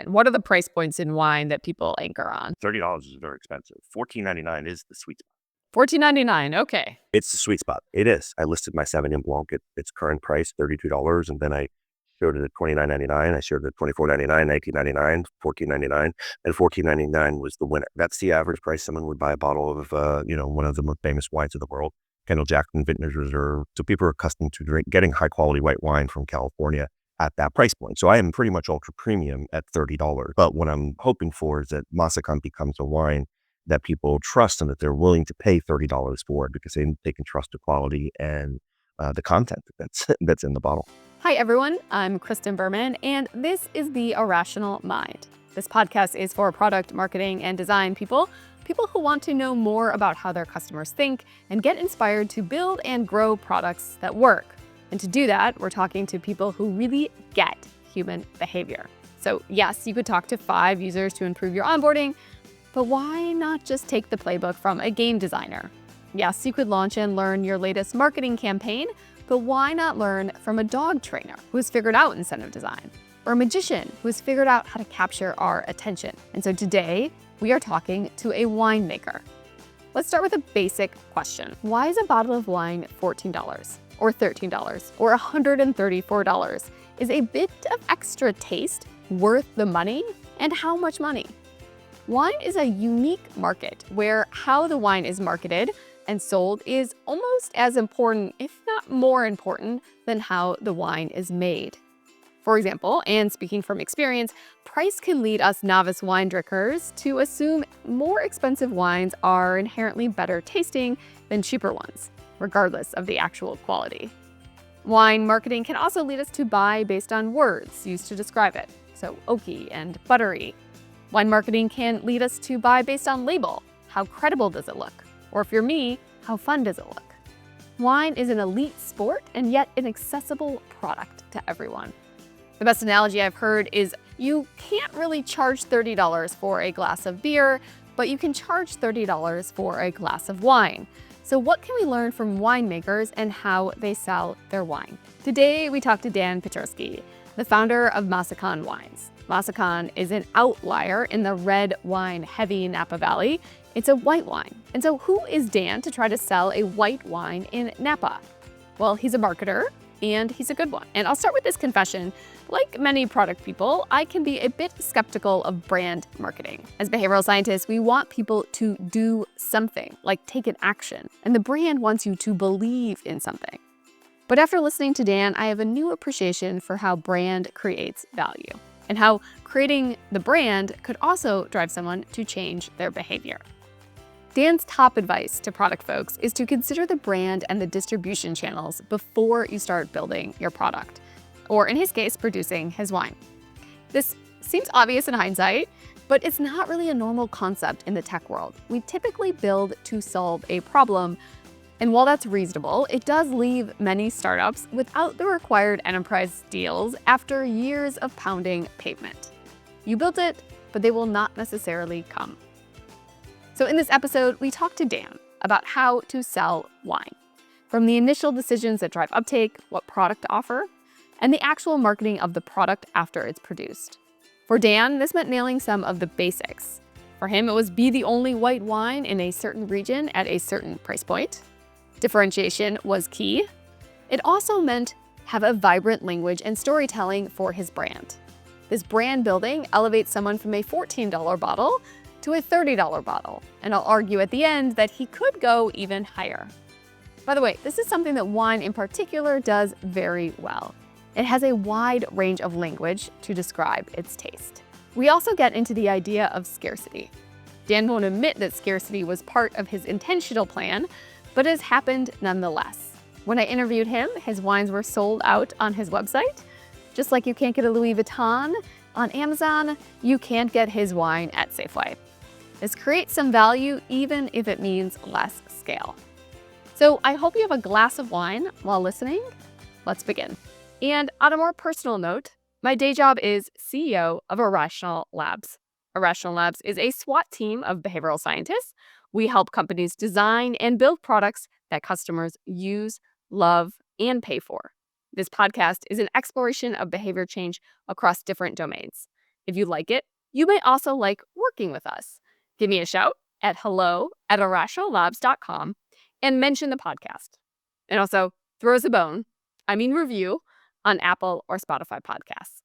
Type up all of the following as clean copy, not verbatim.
And what are the price points in wine that people anchor on? $30 is very expensive. $14.99 is the sweet spot. $14.99. Okay. It's the sweet spot. It is. I listed my Sauvignon Blanc at its current price, $32, and then I showed it at $29.99. I showed it at $24.99, $19.99, $14.99, and $14.99 was the winner. That's the average price someone would buy a bottle of, one of the most famous wines of the world, Kendall Jackson Vintners Reserve. So people are accustomed to getting high quality white wine from California at that price point. So I am pretty much ultra premium at $30. But what I'm hoping for is that Massican becomes a wine that people trust and that they're willing to pay $30 for it because they can trust the quality and the content that's in the bottle. Hi, everyone. I'm Kristen Berman, and this is The Irrational Mind. This podcast is for product marketing and design people who want to know more about how their customers think and get inspired to build and grow products that work. And to do that, we're talking to people who really get human behavior. So yes, you could talk to 5 users to improve your onboarding, but why not just take the playbook from a game designer? Yes, you could launch and learn your latest marketing campaign, but why not learn from a dog trainer who has figured out incentive design? Or a magician who has figured out how to capture our attention? And so today, we are talking to a winemaker. Let's start with a basic question. Why is a bottle of wine $14 or $13 or $134? Is a bit of extra taste worth the money? And how much money? Wine is a unique market where how the wine is marketed and sold is almost as important, if not more important, than how the wine is made. For example, and speaking from experience, price can lead us novice wine drinkers to assume more expensive wines are inherently better tasting than cheaper ones, regardless of the actual quality. Wine marketing can also lead us to buy based on words used to describe it, so oaky and buttery. Wine marketing can lead us to buy based on label. How credible does it look? Or if you're me, how fun does it look? Wine is an elite sport and yet an accessible product to everyone. The best analogy I've heard is you can't really charge $30 for a glass of beer, but you can charge $30 for a glass of wine. So what can we learn from winemakers and how they sell their wine? Today, we talk to Dan Petroski, the founder of Massican Wines. Massican is an outlier in the red wine heavy Napa Valley. It's a white wine. And so who is Dan to try to sell a white wine in Napa? Well, he's a marketer and he's a good one. And I'll start with this confession. Like many product people, I can be a bit skeptical of brand marketing. As behavioral scientists, we want people to do something, like take an action. And the brand wants you to believe in something. But after listening to Dan, I have a new appreciation for how brand creates value and how creating the brand could also drive someone to change their behavior. Dan's top advice to product folks is to consider the brand and the distribution channels before you start building your product, or in his case, producing his wine. This seems obvious in hindsight, but it's not really a normal concept in the tech world. We typically build to solve a problem, and while that's reasonable, it does leave many startups without the required enterprise deals after years of pounding pavement. You built it, but they will not necessarily come. So in this episode, we talk to Dan about how to sell wine, from the initial decisions that drive uptake, what product to offer, and the actual marketing of the product after it's produced. For Dan, this meant nailing some of the basics. For him, it was be the only white wine in a certain region at a certain price point. Differentiation was key. It also meant have a vibrant language and storytelling for his brand. This brand building elevates someone from a $14 bottle to a $30 bottle, and I'll argue at the end that he could go even higher. By the way, this is something that wine in particular does very well. It has a wide range of language to describe its taste. We also get into the idea of scarcity. Dan won't admit that scarcity was part of his intentional plan, but it has happened nonetheless. When I interviewed him, his wines were sold out on his website. Just like you can't get a Louis Vuitton on Amazon, you can't get his wine at Safeway. This creates some value even if it means less scale. So I hope you have a glass of wine while listening. Let's begin. And on a more personal note, my day job is CEO of Irrational Labs. Irrational Labs is a SWAT team of behavioral scientists. We help companies design and build products that customers use, love, and pay for. This podcast is an exploration of behavior change across different domains. If you like it, you may also like working with us. Give me a shout at hello@irrationallabs.com and mention the podcast. And also throw us a bone, review, on Apple or Spotify podcasts.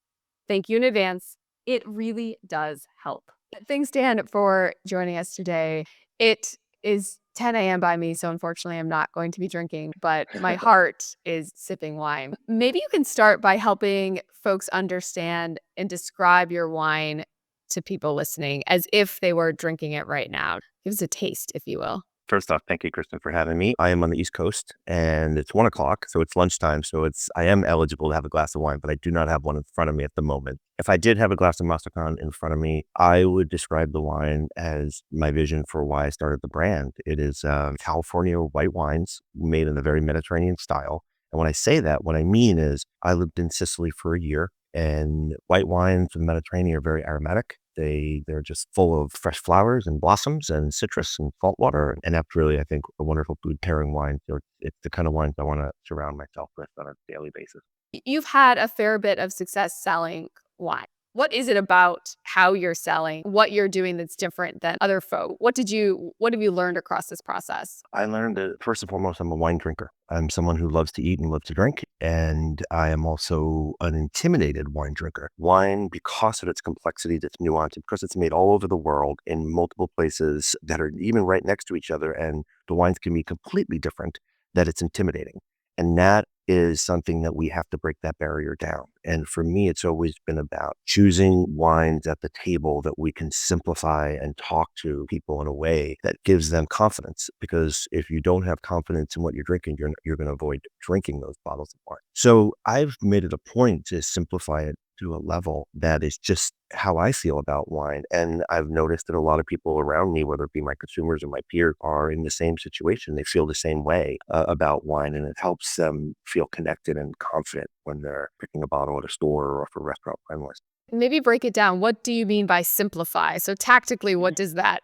Thank you in advance. It really does help. Thanks, Dan, for joining us today. It is 10 a.m. by me, so unfortunately I'm not going to be drinking, but my heart is sipping wine. Maybe you can start by helping folks understand and describe your wine to people listening as if they were drinking it right now. Give us a taste, if you will. First off, thank you, Kristen, for having me. I am on the East Coast and it's 1 o'clock, so it's lunchtime. So I am eligible to have a glass of wine, but I do not have one in front of me at the moment. If I did have a glass of Massican in front of me, I would describe the wine as my vision for why I started the brand. It is California white wines made in a very Mediterranean style. And when I say that, what I mean is I lived in Sicily for a year, and white wines in the Mediterranean are very aromatic. They're just full of fresh flowers and blossoms and citrus and salt water. And that's really, I think, a wonderful food pairing wine. So it's the kind of wines I want to surround myself with on a daily basis. You've had a fair bit of success selling wine. What is it about how you're selling, what you're doing that's different than other folk? What have you learned across this process? I learned that first and foremost, I'm a wine drinker. I'm someone who loves to eat and loves to drink. And I am also an intimidated wine drinker. Wine, because of its complexity, its nuance, because it's made all over the world in multiple places that are even right next to each other, and the wines can be completely different, that it's intimidating. And that is something that we have to break that barrier down. And for me, it's always been about choosing wines at the table that we can simplify and talk to people in a way that gives them confidence. Because if you don't have confidence in what you're drinking, you're going to avoid drinking those bottles of wine. So I've made it a point to simplify it to a level that is just how I feel about wine. And I've noticed that a lot of people around me, whether it be my consumers or my peers, are in the same situation. They feel the same way about wine, and it helps them feel connected and confident when they're picking a bottle at a store or off a restaurant wine list. Maybe break it down. What do you mean by simplify? So tactically, what does that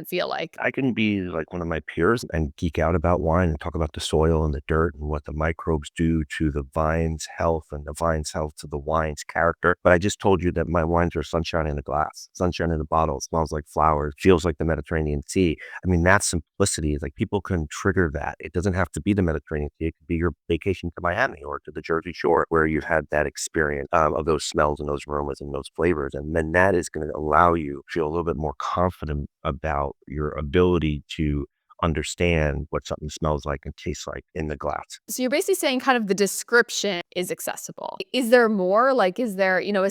feel like? I can be like one of my peers and geek out about wine and talk about the soil and the dirt and what the microbes do to the vine's health and the vine's health to the wine's character. But I just told you that my wines are sunshine in a glass, sunshine in a bottle. It smells like flowers, feels like the Mediterranean Sea. I mean, that simplicity is like people can trigger that. It doesn't have to be the Mediterranean Sea. It could be your vacation to Miami or to the Jersey Shore where you've had that experience of those smells and those aromas and those flavors. And then that is going to allow you to feel a little bit more confident about your ability to understand what something smells like and tastes like in the glass. So you're basically saying kind of the description is accessible. Is there more? Like, as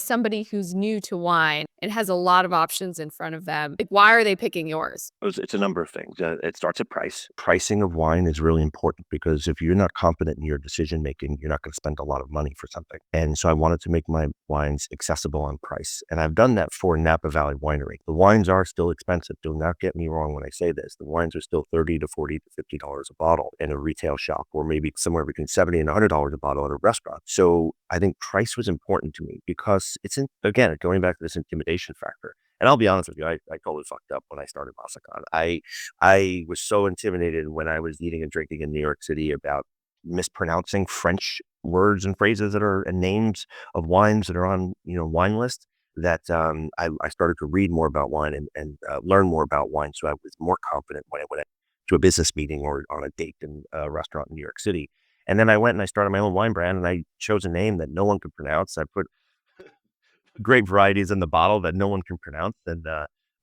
somebody who's new to wine and has a lot of options in front of them, like, why are they picking yours? It's a number of things. It starts at price. Pricing of wine is really important because if you're not confident in your decision making, you're not going to spend a lot of money for something. And so I wanted to make my wines accessible on price. And I've done that for Napa Valley Winery. The wines are still expensive. Do not get me wrong when I say this. The wines are still $30 to $40 to $50 a bottle in a retail shop, or maybe somewhere between $70 and $100 a bottle at a restaurant. So I think price was important to me because again, going back to this intimidation factor. And I'll be honest with you, I totally fucked up when I started Massican. I was so intimidated when I was eating and drinking in New York City about mispronouncing French words and phrases and names of wines that are on wine lists, that I started to read more about wine and learn more about wine. So I was more confident when I went to a business meeting or on a date in a restaurant in New York City. And then I went and I started my own wine brand, and I chose a name that no one could pronounce. I put grape varieties in the bottle that no one can pronounce and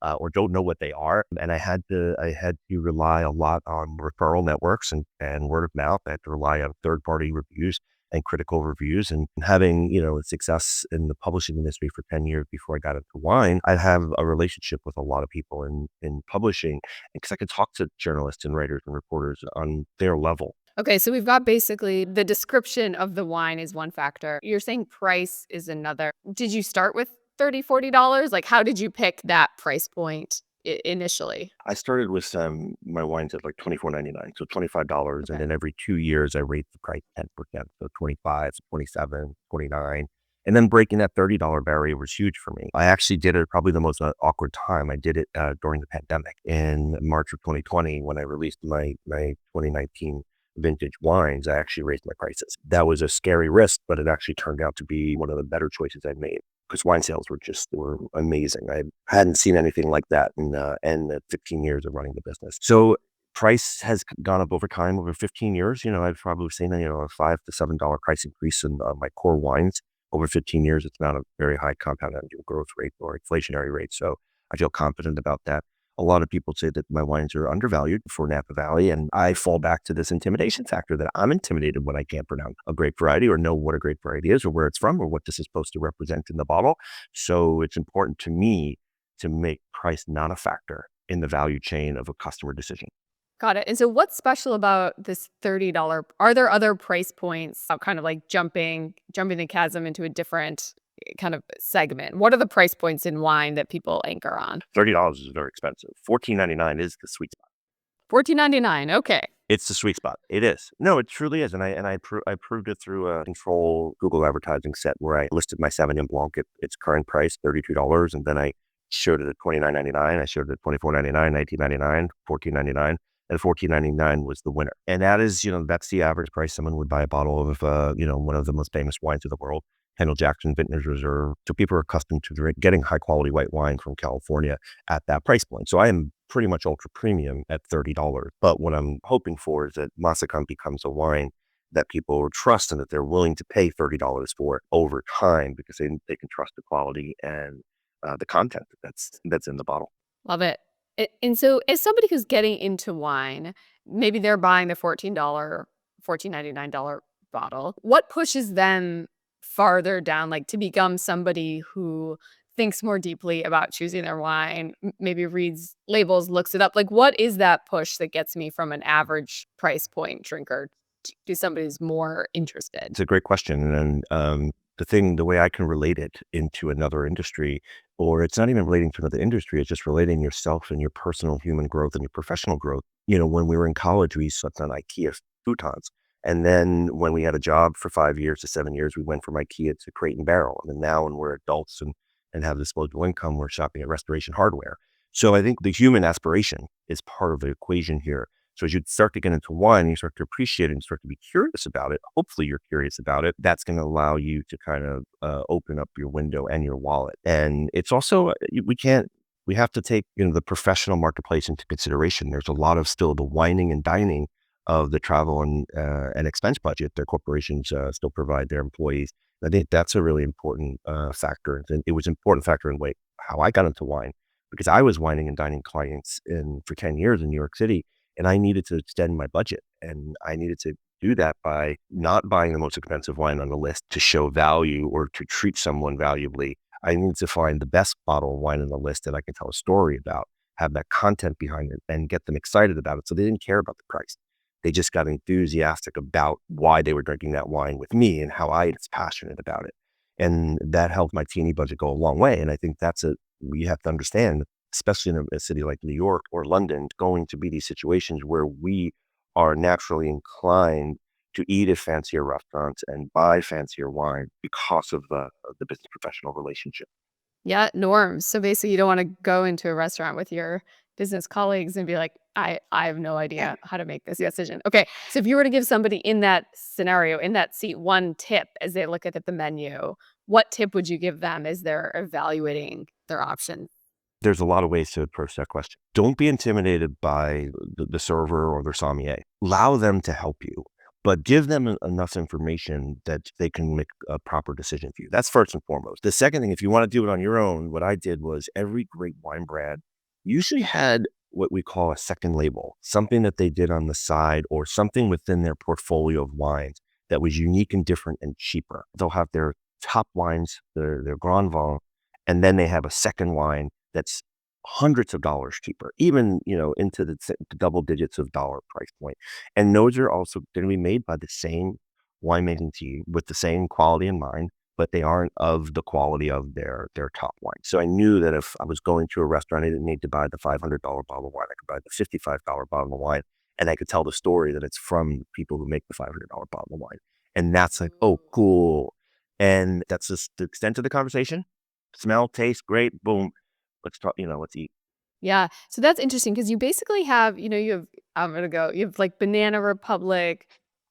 or don't know what they are. And I had to rely a lot on referral networks and word of mouth. I had to rely on third-party reviews and critical reviews, and having success in the publishing industry for 10 years before I got into wine. I have a relationship with a lot of people in publishing because I could talk to journalists and writers and reporters on their level. Okay, so we've got basically the description of the wine is one factor. You're saying price is another. Did you start with $30, $40? Like, how did you pick that price point initially? I started with my wines at like $24.99, so $25, Okay. and then every 2 years I raised the price 10%, so 25, 27, 29. And then breaking that $30 barrier was huge for me. I actually did it probably the most awkward time. I did it during the pandemic in March of 2020 when I released my 2019 vintage wines. I actually raised my prices. That was a scary risk, but it actually turned out to be one of the better choices I made. because wine sales were amazing. I hadn't seen anything like that in the 15 years of running the business. So price has gone up over time, over 15 years. I've probably seen a $5 to $7 price increase in my core wines over 15 years. It's not a very high compound annual growth rate or inflationary rate. So I feel confident about that. A lot of people say that my wines are undervalued for Napa Valley, and I fall back to this intimidation factor that I'm intimidated when I can't pronounce a grape variety or know what a grape variety is or where it's from or what this is supposed to represent in the bottle. So it's important to me to make price not a factor in the value chain of a customer decision. Got it. And so what's special about this $30? Are there other price points kind of like jumping the chasm into a different kind of segment? What are the price points in wine that people anchor on? $30 is very expensive. $14.99 is the sweet spot. $14.99. Okay. It's the sweet spot. It is. No, it truly is. And I proved it through a control Google advertising set where I listed my Sauvignon Blanc at its current price, $32. And then I showed it at $29.99. I showed it at $24.99, $19.99, $14.99. And $14.99 was the winner. And that is, that's the average price someone would buy a bottle of, one of the most famous wines of the world, Kendall Jackson Vintners Reserve. So people are accustomed to getting high quality white wine from California at that price point. So I am pretty much ultra premium at $30. But what I'm hoping for is that Massican becomes a wine that people trust and that they're willing to pay $30 for over time because they can trust the quality and the content that's in the bottle. Love it. And so as somebody who's getting into wine, maybe they're buying the $14.99 bottle. What pushes them farther down, like to become somebody who thinks more deeply about choosing their wine, maybe reads labels, looks it up? Like, what is that push that gets me from an average price point drinker to somebody who's more interested? It's a great question. And the way I can relate it into another industry, or it's not even relating to another industry, it's just relating yourself and your personal human growth and your professional growth. When we were in college, we slept on IKEA futons. And then when we had a job for 5 years to 7 years, we went from IKEA to Crate and Barrel. And then now when we're adults and have disposable income, we're shopping at Restoration Hardware. So I think the human aspiration is part of the equation here. So as you start to get into wine, you start to appreciate it and start to be curious about it. Hopefully you're curious about it. That's going to allow you to kind of open up your window and your wallet. And it's also, we have to take, the professional marketplace into consideration. There's a lot of still the wining and dining of the travel and expense budget that corporations still provide their employees. I think that's a really important factor. And it was an important factor in how I got into wine because I was wining and dining clients for 10 years in New York City. And I needed to extend my budget. And I needed to do that by not buying the most expensive wine on the list to show value or to treat someone valuably. I needed to find the best bottle of wine on the list that I can tell a story about, have that content behind it, and get them excited about it. So they didn't care about the price. They just got enthusiastic about why they were drinking that wine with me and how I was passionate about it. And that helped my teeny budget go a long way. And I think we have to understand, especially in a city like New York or London, going to be these situations where we are naturally inclined to eat at fancier restaurants and buy fancier wine because of the business professional relationship. Yeah, norms. So basically, you don't want to go into a restaurant with your business colleagues and be like, I have no idea how to make this decision. Okay. So if you were to give somebody in that scenario, in that seat, one tip as they look at the menu, what tip would you give them as they're evaluating their options? There's a lot of ways to approach that question. Don't be intimidated by the server or their sommelier. Allow them to help you, but give them enough information that they can make a proper decision for you. That's first and foremost. The second thing, if you want to do it on your own, what I did was every great wine brand usually had what we call a second label, something that they did on the side or something within their portfolio of wines that was unique and different and cheaper. They'll have their top wines, their Grand Vin, and then they have a second wine that's hundreds of dollars cheaper, even, into the double digits of dollar price point. And those are also going to be made by the same winemaking team with the same quality in mind, but they aren't of the quality of their top wine. So I knew that if I was going to a restaurant, I didn't need to buy the $500 bottle of wine. I could buy the $55 bottle of wine, and I could tell the story that it's from people who make the $500 bottle of wine. And that's like, oh, cool. And that's just the extent of the conversation. Smell, taste, great, boom. Let's talk, let's eat. Yeah. So that's interesting because you basically have, you have, I'm going to go, you have like Banana Republic,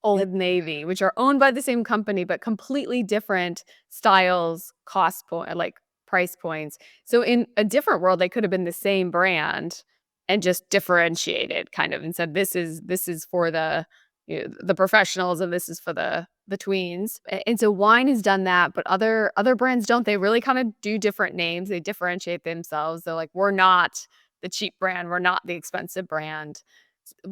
Old Navy, which are owned by the same company, but completely different styles, cost point, like price points. So in a different world, they could have been the same brand and just differentiated kind of and said, this is for the professionals and this is for the tweens. And so wine has done that, but other brands don't. They really kind of do different names. They differentiate themselves. They're like, we're not the cheap brand, we're not the expensive brand.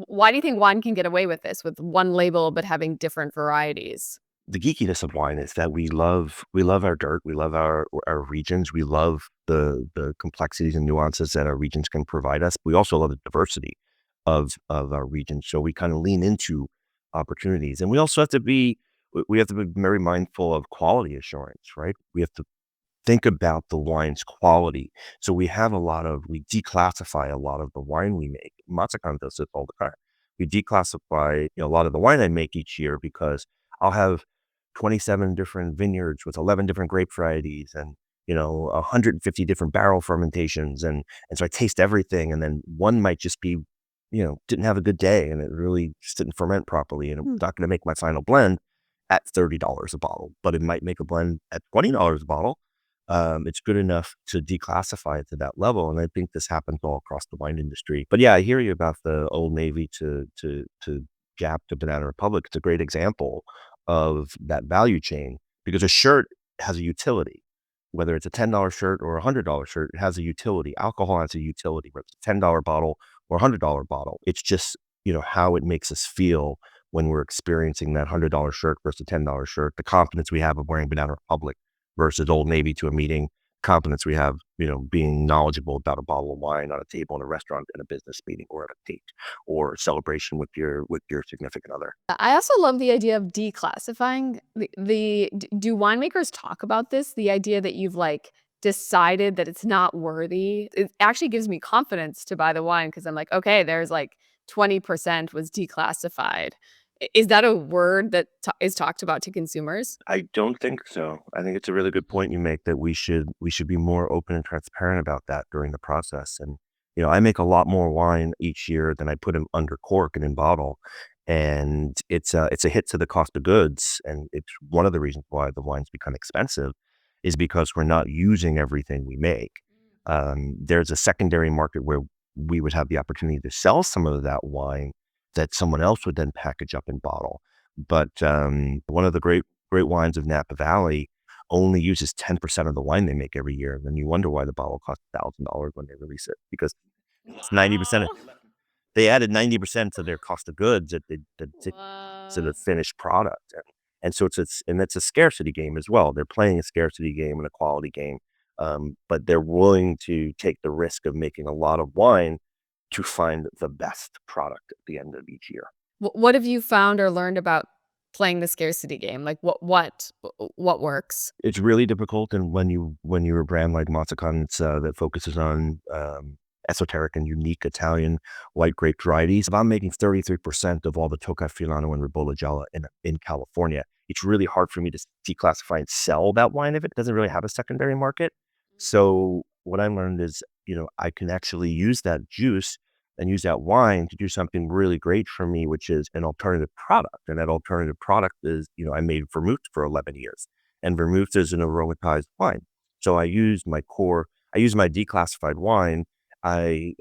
Why do you think wine can get away with this, with one label, but having different varieties? The geekiness of wine is that we love our dirt, we love our regions, we love the complexities and nuances that our regions can provide us. We also love the diversity of our regions, so we kind of lean into opportunities, and we also have to be we have to be very mindful of quality assurance, right? We have to think about the wine's quality. So we declassify a lot of the wine we make. Massican does this all the time. We declassify, a lot of the wine I make each year because I'll have 27 different vineyards with 11 different grape varieties and, 150 different barrel fermentations. And so I taste everything. And then one might just be, didn't have a good day and it really just didn't ferment properly. And Hmm. it's not going to make my final blend at $30 a bottle, but it might make a blend at $20 a bottle. It's good enough to declassify it to that level, and I think this happens all across the wine industry. But yeah, I hear you about the Old Navy to Gap to Banana Republic. It's a great example of that value chain because a shirt has a utility. Whether it's a $10 shirt or a $100 shirt, it has a utility. Alcohol has a utility, whether it's a $10 bottle or a $100 bottle. It's just, how it makes us feel when we're experiencing that $100 shirt versus a $10 shirt, the confidence we have of wearing Banana Republic versus Old Navy to a meeting, confidence we have, being knowledgeable about a bottle of wine on a table in a restaurant, in a business meeting, or at a date or celebration with your significant other. I also love the idea of declassifying do winemakers talk about this? The idea that you've, like, decided that it's not worthy? It actually gives me confidence to buy the wine because 'cause I'm like, "Okay, there's, like, 20% was declassified." Is that a word that is talked about to consumers? I don't think so. I think it's a really good point you make that we should be more open and transparent about that during the process. And I make a lot more wine each year than I put in under cork and in bottle, and it's a hit to the cost of goods. And it's one of the reasons why the wines become expensive is because we're not using everything we make. There's a secondary market where we would have the opportunity to sell some of that wine that someone else would then package up and bottle. But one of the great wines of Napa Valley only uses 10% of the wine they make every year. And then you wonder why the bottle costs $1,000 when they release it because it's 90%. Wow. They added 90% to their cost of goods to the What? finished product. And so it's a scarcity game as well. They're playing a scarcity game and a quality game. But they're willing to take the risk of making a lot of wine to find the best product at the end of each year. What have you found or learned about playing the scarcity game? Like, what works? It's really difficult, and when you're a brand like Massican, that focuses on, esoteric and unique Italian white grape varieties. If I'm making 33% of all the Tocca Filano and Ribolla Gialla in California, it's really hard for me to declassify and sell that wine if it doesn't really have a secondary market. So what I learned is, I can actually use that juice and use that wine to do something really great for me, which is an alternative product. And that alternative product is, I made vermouth for 11 years, and vermouth is an aromatized wine. So I use my declassified wine. I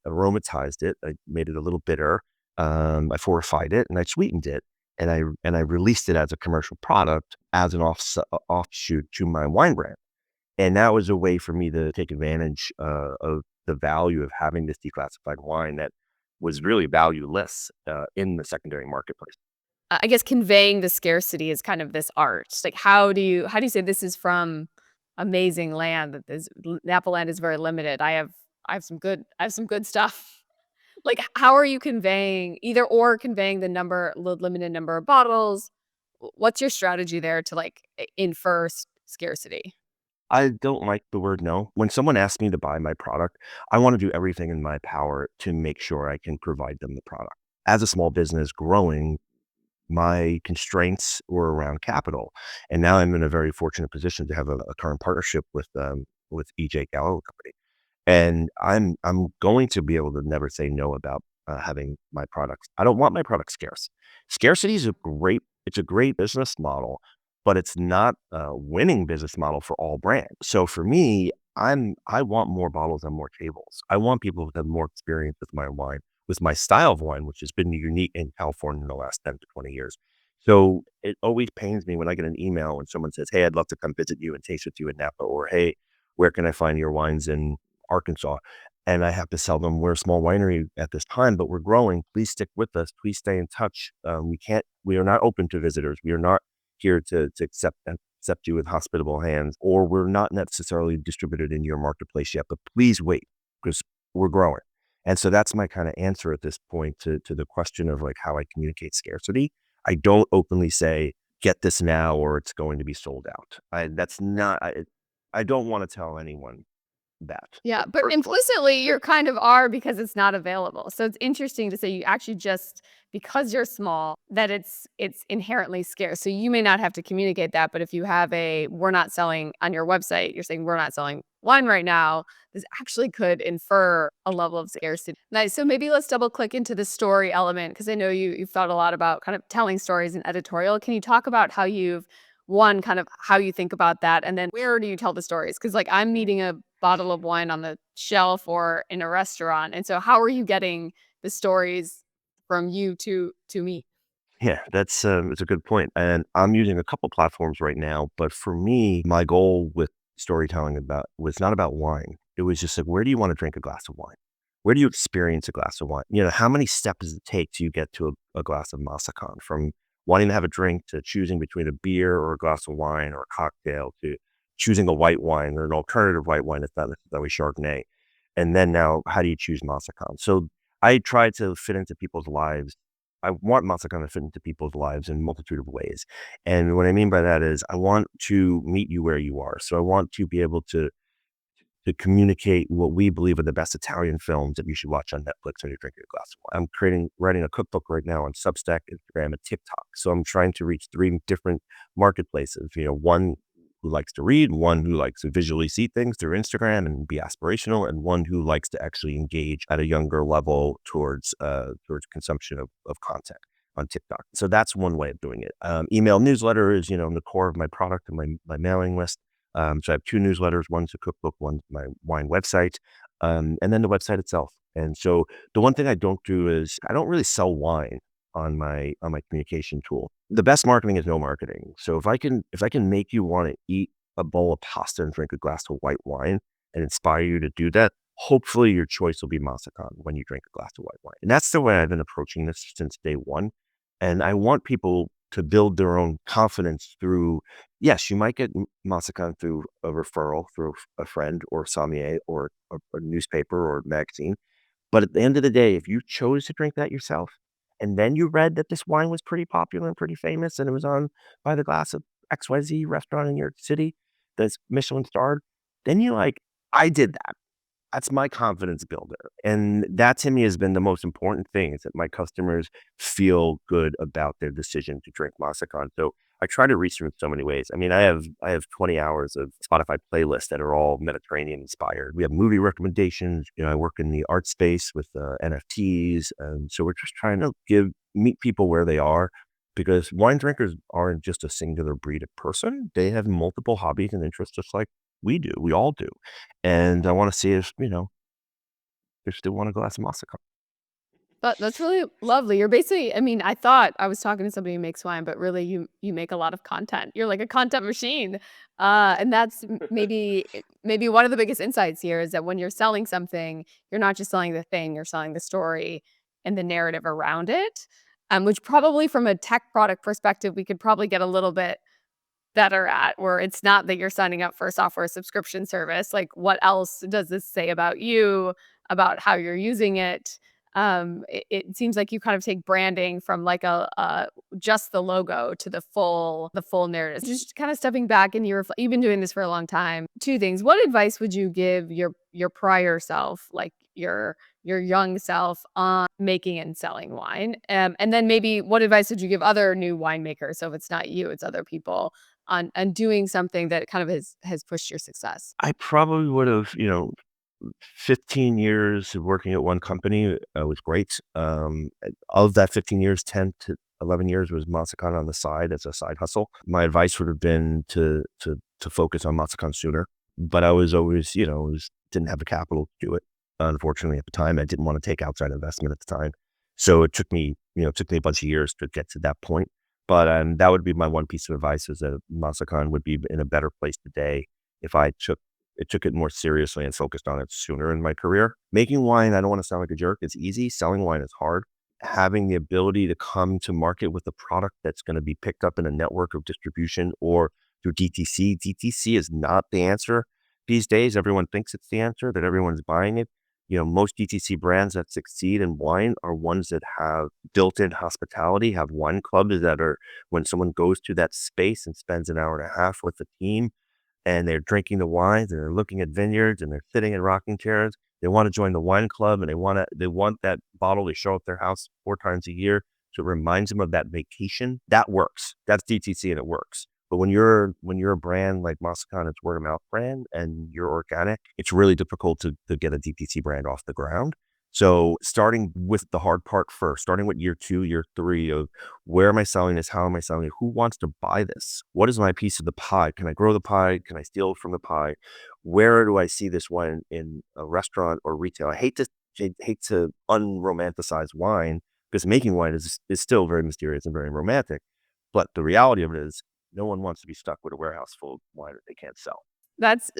aromatized it. I made it a little bitter. I fortified it and I sweetened it. And I released it as a commercial product as an offshoot to my wine brand. And that was a way for me to take advantage of the value of having this declassified wine that was really valueless in the secondary marketplace. I guess conveying the scarcity is kind of this art. Like, how do you say this is from amazing land, that this Napa land is very limited. I have some good stuff. Like, how are you conveying either or conveying the limited number of bottles? What's your strategy there to, like, infer scarcity? I don't like the word no. When someone asks me to buy my product, I want to do everything in my power to make sure I can provide them the product. As a small business growing, my constraints were around capital. And now I'm in a very fortunate position to have a current partnership with EJ Gallo company. And I'm going to be able to never say no about having my products. I don't want my products scarce. Scarcity is it's a great business model, but it's not a winning business model for all brands. So for me, I want more bottles and more tables. I want people to have more experience with my wine, with my style of wine, which has been unique in California in the last 10 to 20 years. So it always pains me when I get an email when someone says, "Hey, I'd love to come visit you and taste with you in Napa," or "Hey, where can I find your wines in Arkansas?" And I have to tell them we're a small winery at this time, but we're growing. Please stick with us. Please stay in touch. We are not open to visitors. We are not here to accept you with hospitable hands, or we're not necessarily distributed in your marketplace yet, but please wait because we're growing. And so that's my kind of answer at this point to the question of like how I communicate scarcity. I don't openly say, get this now or it's going to be sold out. I don't want to tell anyone that. Yeah, but Personally. implicitly, you kind of are because it's not available. So it's interesting to say you actually just because you're small that it's inherently scarce. So you may not have to communicate that, but if you have a we're not selling on your website, you're saying we're not selling wine right now, this actually could infer a level of scarcity. Nice. So maybe let's double click into the story element because I know you've thought a lot about kind of telling stories and editorial. Can you talk about how you've one, kind of how you think about that, and then where do you tell the stories? Because, like, I'm meeting a bottle of wine on the shelf or in a restaurant, and so how are you getting the stories from you to me? Yeah, it's a good point, and I'm using a couple platforms right now, but for me, my goal with storytelling about was not about wine. It was just like, where do you want to drink a glass of wine? Where do you experience a glass of wine? How many steps does it take to get to a glass of Massican? From wanting to have a drink to choosing between a beer or a glass of wine or a cocktail to choosing a white wine or an alternative white wine that's not necessarily Chardonnay. And then now, how do you choose Massican? So I try to fit into people's lives. I want Massican to fit into people's lives in a multitude of ways. And what I mean by that is I want to meet you where you are. So I want to be able to communicate what we believe are the best Italian films that you should watch on Netflix when you're drinking a glass of wine. Writing a cookbook right now on Substack, Instagram, and TikTok. So I'm trying to reach three different marketplaces. One who likes to read, one who likes to visually see things through Instagram and be aspirational, and one who likes to actually engage at a younger level towards consumption of content on TikTok. So that's one way of doing it. Email newsletter is, the core of my product and my mailing list. So I have two newsletters. One's a cookbook, one's my wine website, and then the website itself. And so the one thing I don't do is I don't really sell wine on my communication tool. The best marketing is no marketing. So if I can make you want to eat a bowl of pasta and drink a glass of white wine and inspire you to do that, hopefully your choice will be Massican when you drink a glass of white wine. And that's the way I've been approaching this since day one. And I want people to build their own confidence through, yes, you might get Massican through a referral, through a friend or sommelier or a newspaper or magazine. But at the end of the day, if you chose to drink that yourself, and then you read that this wine was pretty popular and pretty famous, and it was on by the glass of XYZ restaurant in your city that's Michelin starred, then you're like, I did that. That's my confidence builder. And that to me has been the most important thing is that my customers feel good about their decision to drink Massican. So I try to reach them in so many ways. I mean, I have 20 hours of Spotify playlists that are all Mediterranean inspired. We have movie recommendations. I work in the art space with NFTs. And so we're just trying to meet people where they are because wine drinkers aren't just a singular breed of person. They have multiple hobbies and interests just like we do. We all do. And I wanna see if, they still want a glass of Massica. But that's really lovely. You're basically I mean, I thought I was talking to somebody who makes wine, but really you make a lot of content. You're like a content machine. And that's maybe one of the biggest insights here is that when you're selling something, you're not just selling the thing, you're selling the story and the narrative around it. Which probably from a tech product perspective, we could probably get a little bit better at, where it's not that you're signing up for a software subscription service. Like, what else does this say about you, about how you're using it? It seems like you kind of take branding from like a just the logo to the full narrative. Just kind of stepping back and you've been doing this for a long time. Two things. What advice would you give your prior self, like your young self, on making and selling wine? And then maybe what advice would you give other new winemakers? So if it's not you, it's other people on doing something that kind of has pushed your success. I probably would've, 15 years of working at one company was great. Of that 15 years, 10 to 11 years was Massican on the side as a side hustle. My advice would have been to focus on Massican sooner, but I was always, didn't have the capital to do it. Unfortunately, at the time, I didn't want to take outside investment at the time. So it took me a bunch of years to get to that point. But that would be my one piece of advice is that Masakan would be in a better place today if I took it more seriously and focused on it sooner in my career. Making wine, I don't want to sound like a jerk. It's easy. Selling wine is hard. Having the ability to come to market with a product that's going to be picked up in a network of distribution or through DTC. DTC is not the answer these days. Everyone thinks it's the answer, that everyone's buying it. Most DTC brands that succeed in wine are ones that have built-in hospitality, have wine clubs that are when someone goes to that space and spends an hour and a half with the team and they're drinking the wines and they're looking at vineyards and they're sitting in rocking chairs. They want to join the wine club and they want that bottle to show up their house 4 times a year. So it reminds them of that vacation. That works. That's DTC and it works. But when you're a brand like Masakan, it's word of mouth brand and you're organic, it's really difficult to get a DTC brand off the ground. So starting with the hard part first, starting with year 2, year 3 of where am I selling this? How am I selling it? Who wants to buy this? What is my piece of the pie? Can I grow the pie? Can I steal from the pie? Where do I see this wine in a restaurant or retail? I hate to unromanticize wine because making wine is still very mysterious and very romantic. But the reality of it is no one wants to be stuck with a warehouse full of wine that they can't sell. That's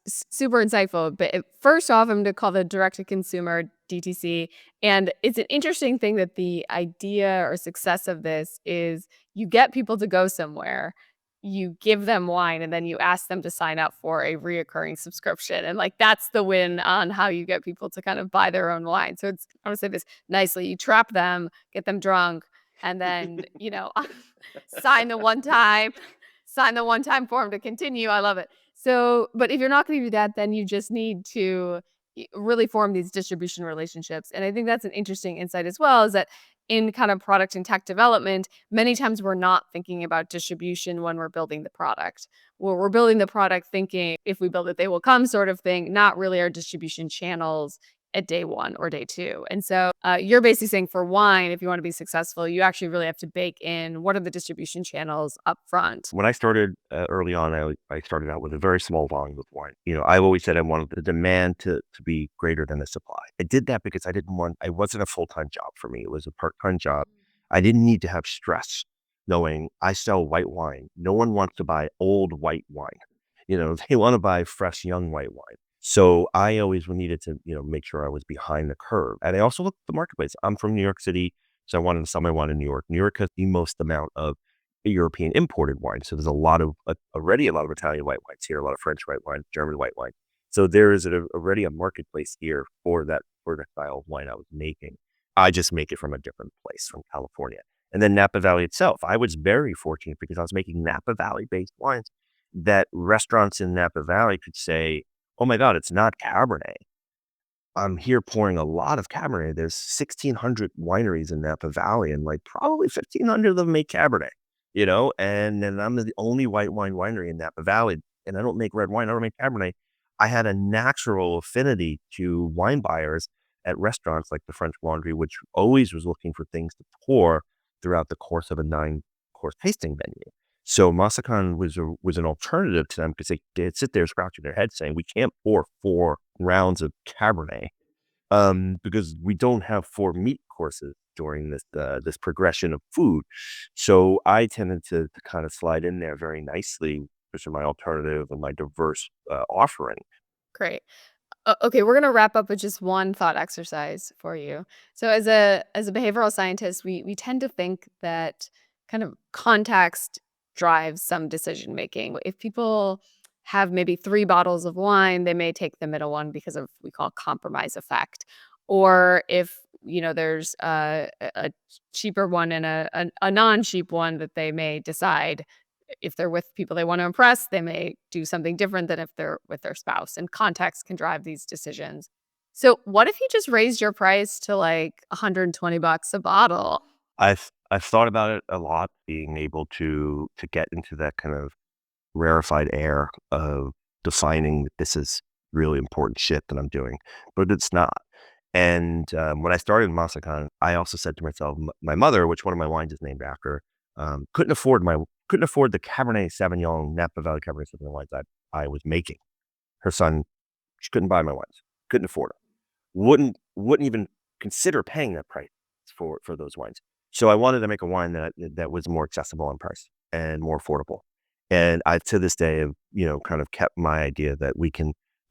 super insightful. But first off, I'm going to call the direct to consumer DTC. And it's an interesting thing that the idea or success of this is you get people to go somewhere, you give them wine, and then you ask them to sign up for a reoccurring subscription. And like that's the win on how you get people to kind of buy their own wine. So I want to say this nicely: you trap them, get them drunk, and then sign the one time. Sign the one-time form to continue. I love it. So, but if you're not going to do that, then you just need to really form these distribution relationships. And I think that's an interesting insight as well, is that in kind of product and tech development, many times we're not thinking about distribution when we're building the product. Well, we're building the product thinking if we build it, they will come sort of thing, not really our distribution channels at day 1 or day 2. And so you're basically saying for wine, if you want to be successful, you actually really have to bake in what are the distribution channels up front. When I started early on, I started out with a very small volume of wine. I've always said I wanted the demand to be greater than the supply. I did that because I wasn't a full-time job for me. It was a part-time job. I didn't need to have stress knowing I sell white wine. No one wants to buy old white wine. They want to buy fresh, young white wine. So I always needed to, make sure I was behind the curve. And I also looked at the marketplace. I'm from New York City, so I wanted to sell my wine in New York. New York has the most amount of European imported wine. So there's already a lot of Italian white wines here, a lot of French white wine, German white wine. So there is already a marketplace here for the style of wine I was making. I just make it from a different place, from California. And then Napa Valley itself, I was very fortunate because I was making Napa Valley based wines that restaurants in Napa Valley could say, oh my God, it's not Cabernet. I'm here pouring a lot of Cabernet. There's 1,600 wineries in Napa Valley, and like probably 1,500 of them make Cabernet, and then I'm the only white wine winery in Napa Valley, and I don't make red wine. I don't make Cabernet. I had a natural affinity to wine buyers at restaurants like the French Laundry, which always was looking for things to pour throughout the course of a 9-course tasting menu. So Masakan was an alternative to them because they'd sit there scratching their head saying, we can't pour 4 rounds of Cabernet because we don't have 4 meat courses during this progression of food. So I tended to kind of slide in there very nicely because of my alternative and my diverse offering. Great. Okay, we're gonna wrap up with just one thought exercise for you. So, as a behavioral scientist, we tend to think that kind of context drives some decision making. If people have maybe 3 bottles of wine, they may take the middle one because of we call compromise effect. Or if there's a cheaper one and a non cheap one that they may decide if they're with people they want to impress, they may do something different than if they're with their spouse, and context can drive these decisions. So, what if you just raised your price to like $120 a bottle? I've thought about it a lot, being able to get into that kind of rarefied air of defining that this is really important shit that I'm doing, but it's not. And when I started Massican, I also said to myself, my mother, which one of my wines is named after, couldn't afford the Cabernet Sauvignon, Napa Valley Cabernet Sauvignon wines that I was making. Her son, she couldn't buy my wines, couldn't afford them, wouldn't even consider paying that price for those wines. So I wanted to make a wine that was more accessible in price and more affordable. And I, to this day, have, kind of kept my idea that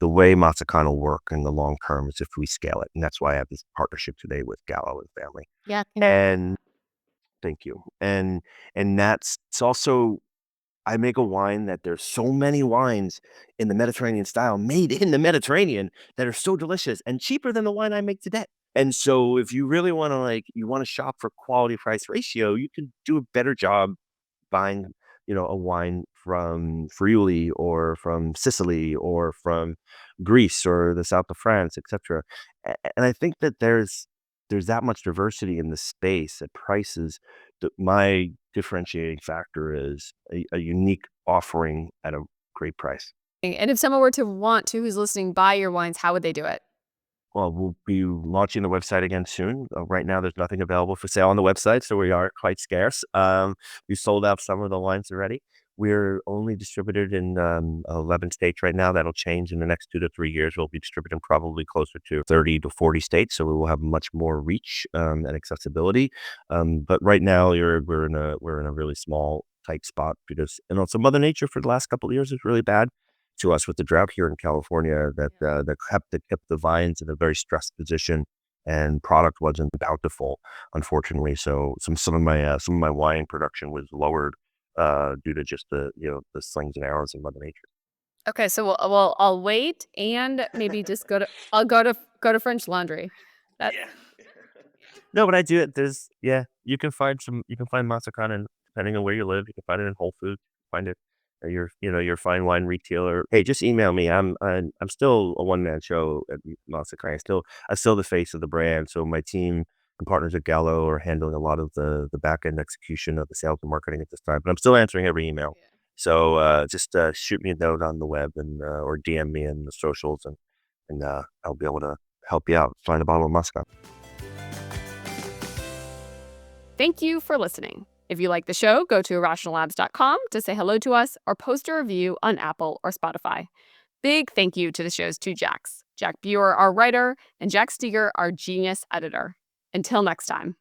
the way Matsukana will work in the long term is if we scale it. And that's why I have this partnership today with Gallo and family. Yeah. And thank you. And that's, it's also, I make a wine that there's so many wines in the Mediterranean style made in the Mediterranean that are so delicious and cheaper than the wine I make today. And so if you really want to you want to shop for quality price ratio, you can do a better job buying, a wine from Friuli or from Sicily or from Greece or the south of France, etc. And I think that there's that much diversity in the space at prices that my differentiating factor is a unique offering at a great price. And if someone were to want to, who's listening, buy your wines, how would they do it? Well, we'll be launching the website again soon. Right now, there's nothing available for sale on the website, so we are quite scarce. We sold out some of the wines already. We're only distributed in 11 states right now. That'll change in the next 2 to 3 years. We'll be distributing probably closer to 30 to 40 states, so we will have much more reach and accessibility. But right now, we're in a really small, tight spot because, so Mother Nature for the last couple of years is really bad to us with the drought here in California that kept the vines in a very stressed position, and product wasn't bountiful, unfortunately. So some of my wine production was lowered due to just the slings and arrows of Mother Nature. Okay, so I'll wait and maybe just I'll go to French Laundry. That Yeah. No, but I do it. You can find Masakan, depending on where you live. You can find it in Whole Foods. Find it at your fine wine retailer. Hey, just email me. I'm still a one-man show at Masakan. I'm still the face of the brand. So my team and partners at Gallo are handling a lot of the back end execution of the sales and marketing at this time. But I'm still answering every email. So just shoot me a note on the web or DM me in the socials, and I'll be able to help you out. Find a bottle of Muscat. Thank you for listening. If you like the show, go to irrationallabs.com to say hello to us or post a review on Apple or Spotify. Big thank you to the show's two Jacks, Jack Buer, our writer, and Jack Steger, our genius editor. Until next time.